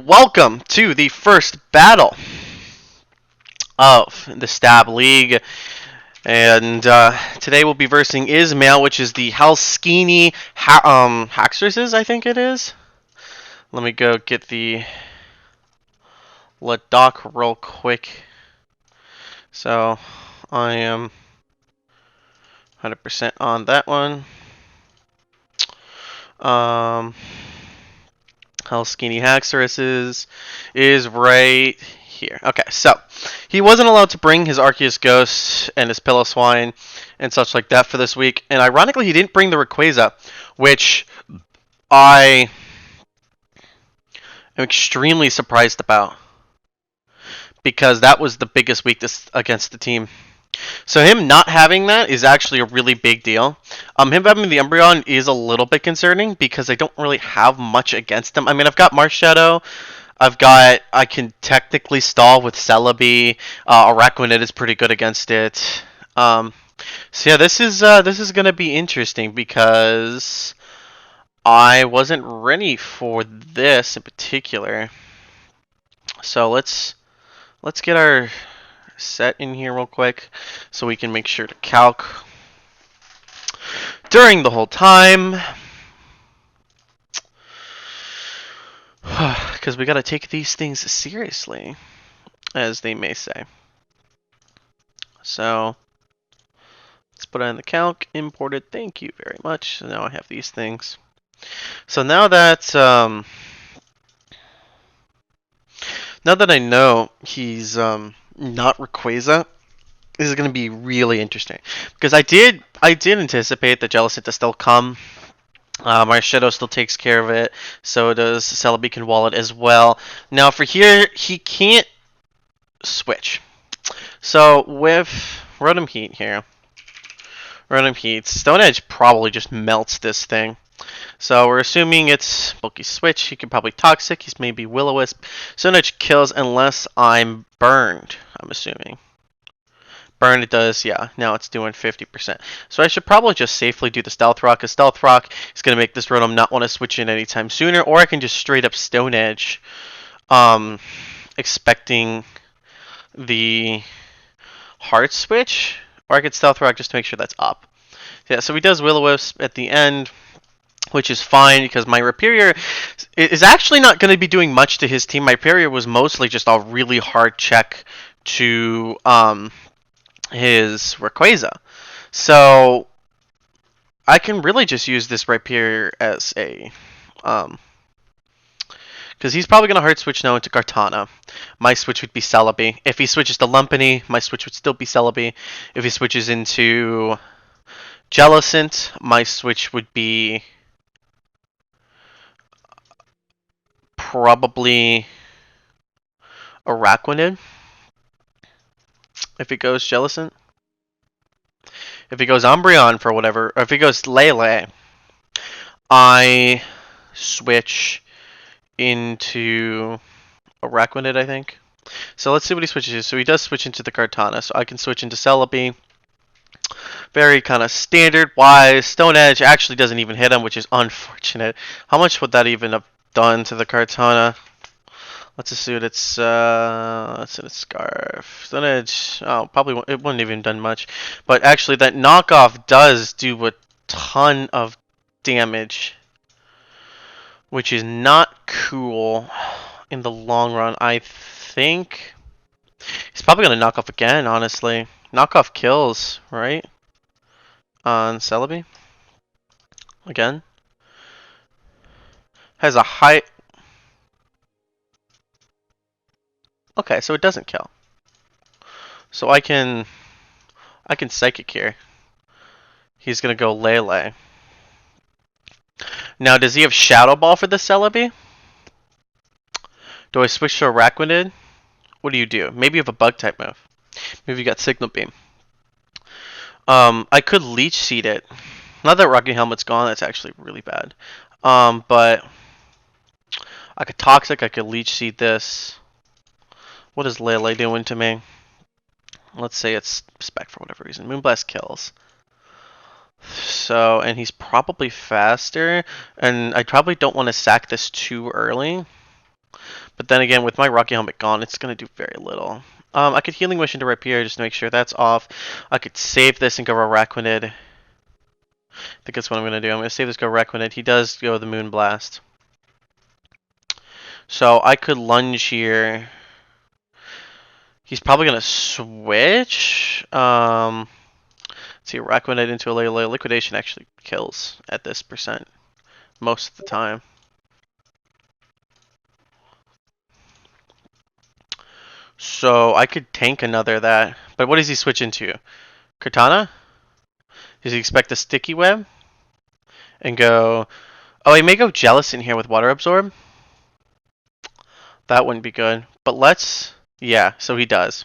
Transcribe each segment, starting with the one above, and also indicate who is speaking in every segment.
Speaker 1: welcome to the first battle of the Stab League. And today we'll be versing Ismail, which is the Helsinki Haxoruses, I think it is. Let me go get the doc real quick. So I am 100% on that one. Helsinki Haxoruses is right here. Okay, so he wasn't allowed to bring his Arceus Ghost and his Pillow Swine and such like that for this week. And ironically, he didn't bring the Rayquaza, which I am extremely surprised about, because that was the biggest weakness against the team. So him not having that is actually a really big deal. Him having the Umbreon is a little bit concerning because I don't really have much against him. I mean, I've got Marshadow. I can technically stall with Celebi. Araquanid is pretty good against it. So yeah, this is gonna be interesting because I wasn't ready for this in particular. So let's get our set in here real quick so we can make sure to calc during the whole time. Because we gotta take these things seriously, as they may say. So let's put it in the calc. Imported. Thank you very much. So now I have these things. So now that I know he's not Rayquaza, this is going to be really interesting because I did anticipate the Jellicent to still come. My Shadow still takes care of it, so does Celebi Wallet as well. Now for here, he can't switch. So with Rotom Heat here, Stone Edge probably just melts this thing. So we're assuming it's Bulky Switch. He could probably Toxic. He's maybe Will-O-Wisp. Stone Edge kills unless I'm burned, I'm assuming. Burn it does, yeah. Now it's doing 50%. So I should probably just safely do the Stealth Rock, because Stealth Rock is going to make this Rotom not want to switch in anytime sooner, or I can just straight up Stone Edge, expecting the Heart Switch, or I could Stealth Rock just to make sure that's up. Yeah, so he does Will-O-Wisp at the end, which is fine because my Rhyperior is actually not going to be doing much to his team. My Rhyperior was mostly just a really hard check to his Rayquaza. So I can really just use this Rhyperior as a because he's probably going to hard switch now into Kartana. My switch would be Celebi. If he switches to Lumpini, my switch would still be Celebi. If he switches into Jellicent, my switch would be probably Araquanid. If it goes Jellicent. If it goes Umbreon for whatever, or if it goes Lele, I switch into Araquanid, I think. So let's see what he switches to. So he does switch into the Kartana, so I can switch into Celebi. Very kind of standard wise. Stone Edge actually doesn't even hit him, which is unfortunate. How much would that even have done to the Kartana? Let's assume it's Scarf. Stone Edge, probably it wouldn't even done much. But actually that knockoff does do a ton of damage, which is not cool in the long run. I think he's probably going to knock off again, honestly. Knockoff kills, right? On Celebi. Again. Has a high... Okay, so it doesn't kill. So I can Psychic here. He's going to go Lele. Now, does he have Shadow Ball for the Celebi? Do I switch to Araquanid? What do you do? Maybe you have a Bug-type move. Maybe you got Signal Beam. I could Leech Seed it. Now that Rocky Helmet's gone, that's actually really bad. But I could Toxic, I could Leech Seed this. What is Lele doing to me? Let's say it's Spec for whatever reason. Moonblast kills. So, and he's probably faster, and I probably don't want to sack this too early. But But then again, with my Rocky Helmet gone, it's going to do very little. I could Healing Wish into Rapier just to make sure that's off. I could save this and go Araquanid. I think that's what I'm going to do. I'm going to save this, go Araquanid. He does go the Moon Blast. So I could lunge here. He's probably going to switch. Let's see, Araquanid into a Lele. Liquidation actually kills at this percent most of the time. So I could tank another that. But what does he switch into? Cortana? Does he expect a Sticky Web? And go... Oh, he may go Jealous in here with Water Absorb. That wouldn't be good. But let's... Yeah, so he does.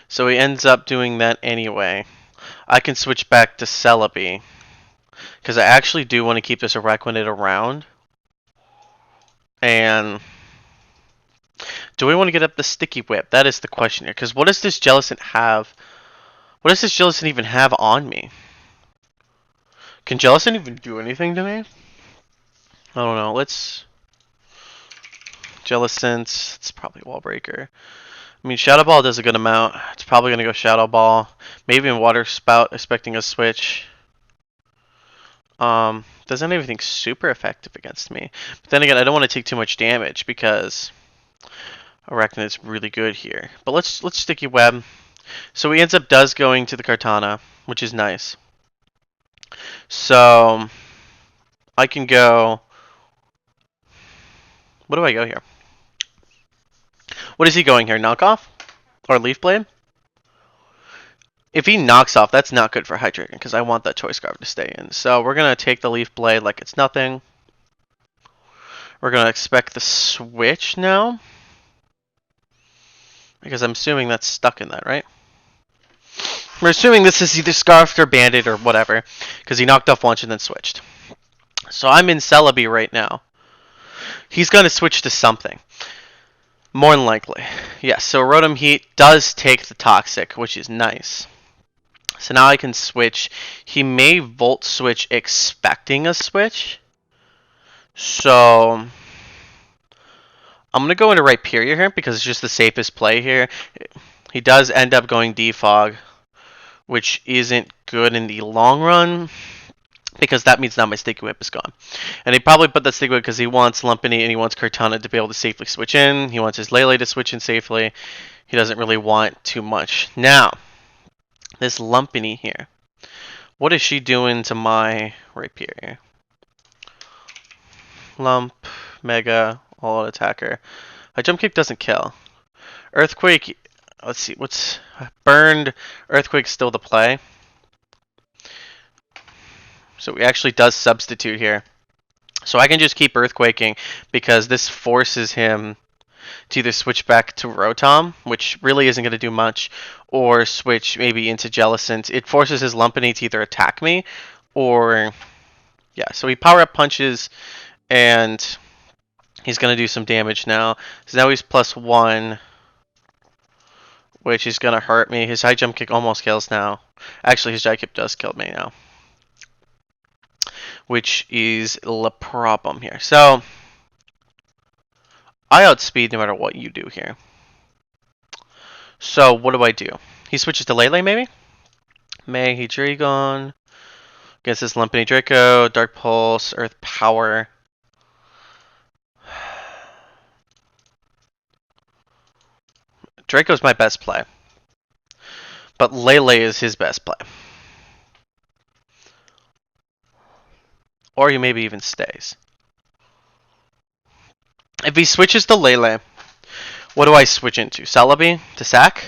Speaker 1: So he ends up doing that anyway. I can switch back to Celebi. Because I actually do want to keep this Araquanid around. And... do we want to get up the Sticky Whip? That is the question here. Because what does this Jellicent have? What does this Jellicent even have on me? Can Jellicent even do anything to me? I don't know. Let's... Jellicent. It's probably Wall Breaker. I mean, Shadow Ball does a good amount. It's probably going to go Shadow Ball. Maybe in Water Spout, expecting a switch. Doesn't have anything super effective against me. But then again, I don't want to take too much damage because Arachnid's really good here. But let's Sticky Web. So he ends up going to the Kartana, which is nice. So I can go... What do I go here? What is he going here? Knockoff? Or Leaf Blade? If he knocks off, that's not good for Hydreigon, because I want that Choice Scarf to stay in. So we're going to take the Leaf Blade like it's nothing. We're going to expect the switch now. Because I'm assuming that's stuck in that, right? We're assuming this is either Scarfed or Banded or whatever, because he knocked off once and then switched. So I'm in Celebi right now. He's going to switch to something. More than likely. Yes, so Rotom Heat does take the Toxic, which is nice. So now I can switch. He may Volt Switch expecting a switch. So I'm going to go into Rhyperior here because it's just the safest play here. He does end up going Defog, which isn't good in the long run because that means now my Sticky Whip is gone. And he probably put that Sticky Whip because he wants Lumpini and he wants Kartana to be able to safely switch in. He wants his Lele to switch in safely. He doesn't really want too much. Now, this Lumpini here. What is she doing to my Rhyperior? Lump, Mega, all-out attacker. A Jump Kick doesn't kill. Earthquake, let's see, what's... Burned, Earthquake's still the play. So he actually does substitute here. So I can just keep Earthquaking because this forces him to either switch back to Rotom, which really isn't going to do much, or switch maybe into Jellicent. It forces his Lumpini to either attack me or... Yeah, so he power up punches and he's going to do some damage now. So now he's +1, which is going to hurt me. His High Jump Kick almost kills now. Actually, his Giant Kick does kill me now, which is the problem here. So I outspeed no matter what you do here. So what do? He switches to Lele maybe? May, Dragon. Against this Lumpini Draco, Dark Pulse, Earth Power. Draco's my best play. But Lele is his best play. Or he maybe even stays. If he switches to Lele, what do I switch into? Celebi to sack?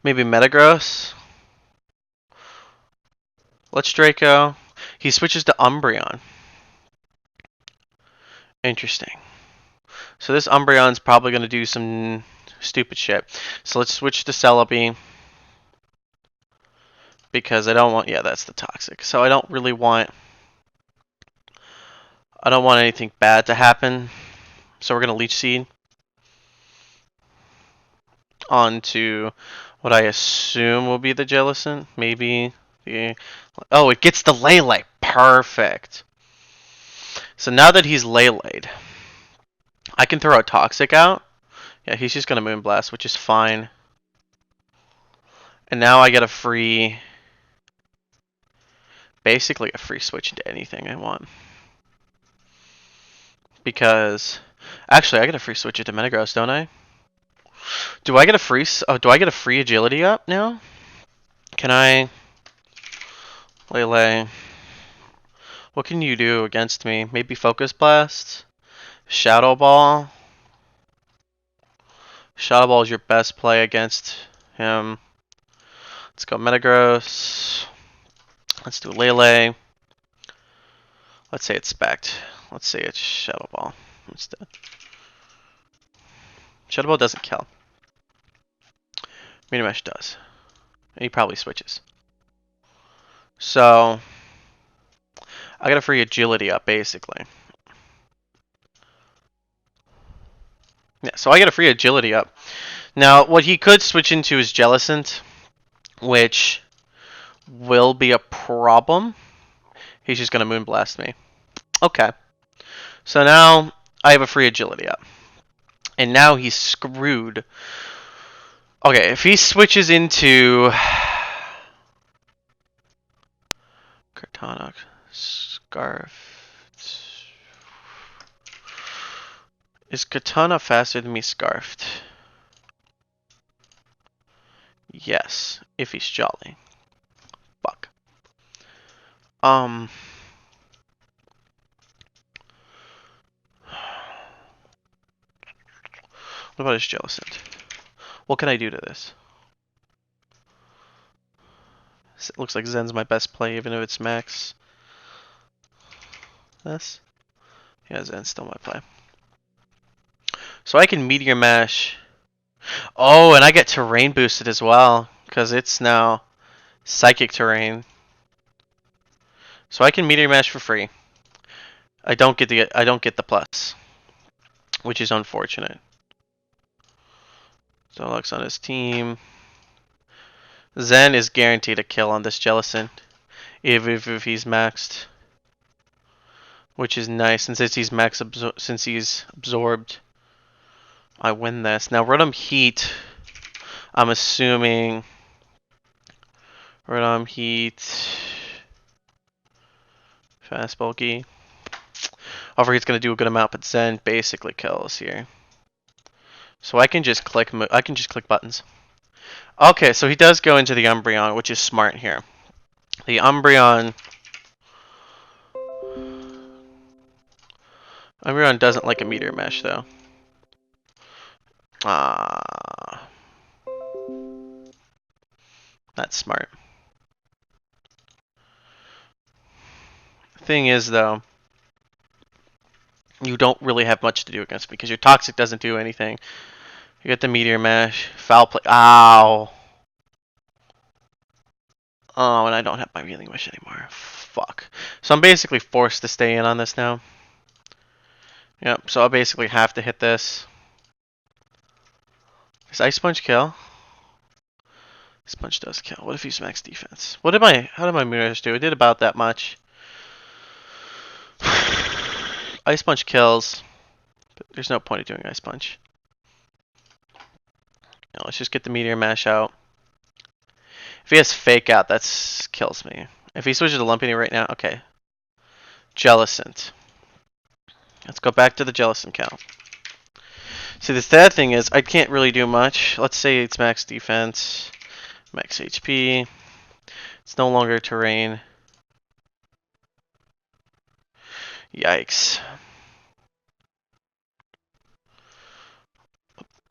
Speaker 1: Maybe Metagross? Let's Draco. He switches to Umbreon. Interesting. So this Umbreon's probably going to do some stupid shit. So let's switch to Celebi. Because I don't want... Yeah, that's the Toxic. So I don't really want... I don't want anything bad to happen. So we're going to Leech Seed onto what I assume will be the Jellicent. Maybe the... Oh, it gets the Lele. Perfect. So now that he's Lele'd, I can throw a Toxic out. Yeah, he's just going to Moonblast, which is fine. And now I get a free... Basically a free switch into anything I want. Because... Actually, I get a free switch into Metagross, don't I? Do I get a free... do I get a free agility up now? Can I... Lele... What can you do against me? Maybe Focus Blast? Shadow Ball? Shadow Ball is your best play against him. Let's go Metagross. Let's do Lele. Let's say it's Spect. Let's say it's Shadow Ball instead. Shadow Ball doesn't kill. Meteor Mesh does. And he probably switches. So, I got a free agility up, basically. Yeah, so I get a free agility up. Now, what he could switch into is Jellicent, which will be a problem. He's just going to Moonblast me. Okay. So now I have a free agility up. And now he's screwed. Okay, if he switches into... Kartana, Scarf... Is Katana faster than me Scarfed? Yes, if he's jolly. Fuck. What about his Jellicent? What can I do to this? It looks like Zen's my best play, even if it's max. This? Yeah, Zen's still my play. So I can Meteor Mash. Oh, and I get Terrain boosted as well, because it's now Psychic Terrain. So I can Meteor Mash for free. I don't get the plus, which is unfortunate. So Lux on his team. Zen is guaranteed a kill on this Jellicent, if he's maxed, which is nice. And since he's absorbed, I win this. Now Rotom Heat. I'm assuming Rotom Heat, fast bulky. However, he's gonna do a good amount, but Zen basically kills here. So I can just click buttons. Okay, so he does go into the Umbreon, which is smart here. The Umbreon doesn't like a Meteor Mesh, though. That's smart. Thing is, though, you don't really have much to do against me because your Toxic doesn't do anything. You get the Meteor Mesh, Foul Play. Ow! Oh, and I don't have my Healing Wish anymore. Fuck. So I'm basically forced to stay in on this now. Yep, so I basically have to hit this. Does Ice Punch kill? Ice Punch does kill. What if he's max defense? How did my Mirrors do? It did about that much. Ice Punch kills. But there's no point of doing Ice Punch. Now let's just get the Meteor Mash out. If he has Fake Out, that kills me. If he switches to Lumpini right now, okay. Jellicent. Let's go back to the Jellicent count. See, the sad thing is, I can't really do much. Let's say it's max defense, max HP. It's no longer terrain. Yikes.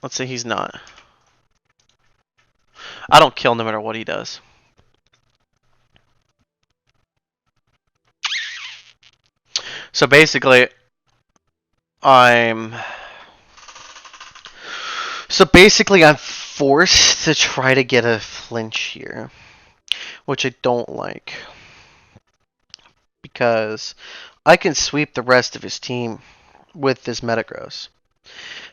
Speaker 1: Let's say he's not. I don't kill no matter what he does. So basically, I'm forced to try to get a flinch here, which I don't like, because I can sweep the rest of his team with this Metagross.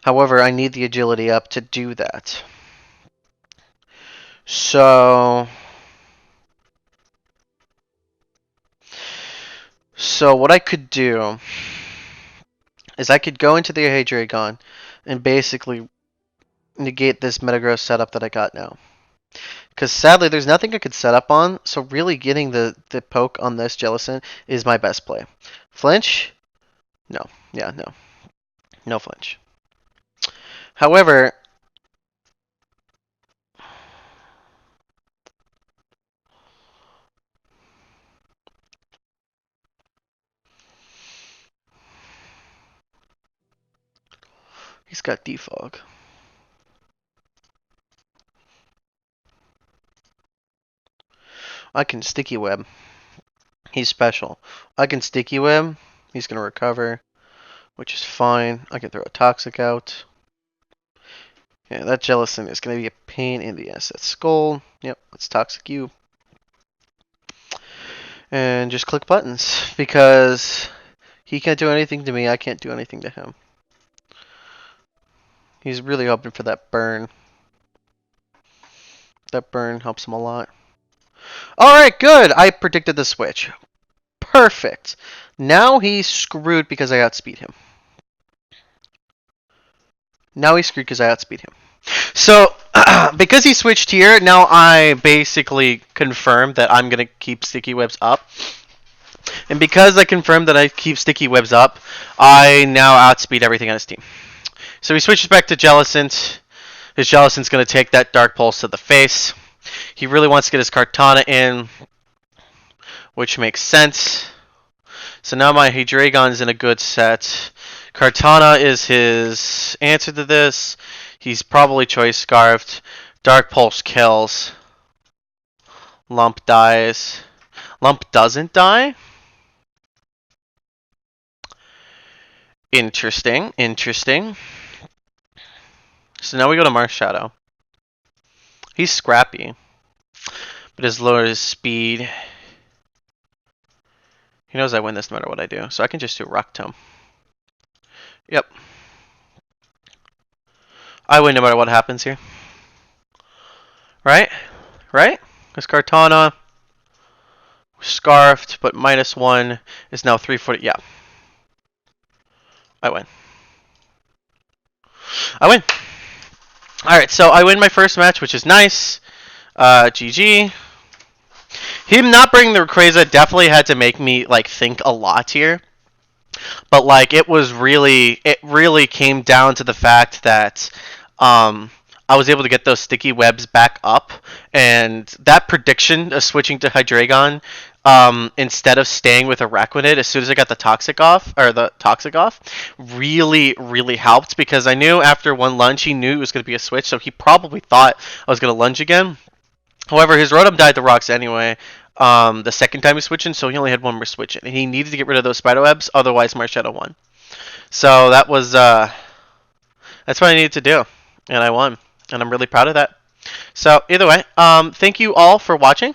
Speaker 1: However, I need the agility up to do that. So what I could do is I could go into the Hadrigon and basically negate this Metagross setup that I got now. Because sadly, there's nothing I could set up on, so really getting the poke on this Jellicent is my best play. Flinch? No. Yeah, no. No flinch. However, he's got defog. I can sticky web. He's special. I can sticky web. He's gonna recover, which is fine. I can throw a toxic out. Yeah, that Jellicent is gonna be a pain in the ass. That's Skull. Yep, let's toxic you. And just click buttons because he can't do anything to me. I can't do anything to him. He's really hoping for that burn. That burn helps him a lot. Alright, good! I predicted the switch. Perfect. Now he's screwed because I outspeed him. Now he's screwed because I outspeed him. So, because he switched here, now I basically confirmed that I'm going to keep sticky webs up. And because I confirmed that I keep sticky webs up, I now outspeed everything on his team. So he switches back to Jellicent. His Jellicent's going to take that Dark Pulse to the face. He really wants to get his Kartana in, which makes sense. So now my Hydreigon's in a good set. Kartana is his answer to this. He's probably Choice Scarfed. Dark Pulse kills. Lump dies. Lump doesn't die? Interesting, interesting. So now we go to Marshadow. He's scrappy, but his lower his speed. He knows I win this no matter what I do, so I can just do Rock Tomb. Yep. I win no matter what happens here. Right? Right? Because Kartana scarfed, but -1 is now 340. Yeah. I win. I win. Alright, so I win my first match, which is nice. GG. Him not bringing the Rayquaza definitely had to make me like think a lot here. But like it really came down to the fact that I was able to get those sticky webs back up, and that prediction of switching to Hydreigon instead of staying with Araquanid as soon as I got the toxic off, really helped, because I knew after one lunge he knew it was going to be a switch, so he probably thought I was going to lunge again. However, his Rotom died to rocks anyway the second time he switched in, so he only had one more switch in, and he needed to get rid of those spiderwebs, otherwise Marshadow won. So that was that's what I needed to do, and I won, and I'm really proud of that. So either way, thank you all for watching,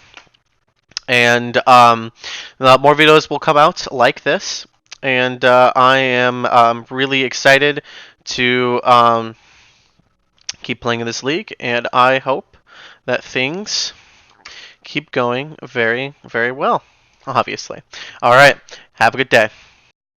Speaker 1: and more videos will come out like this, and I am really excited to keep playing in this league, and I hope that things keep going very, very well, obviously. All right, have a good day.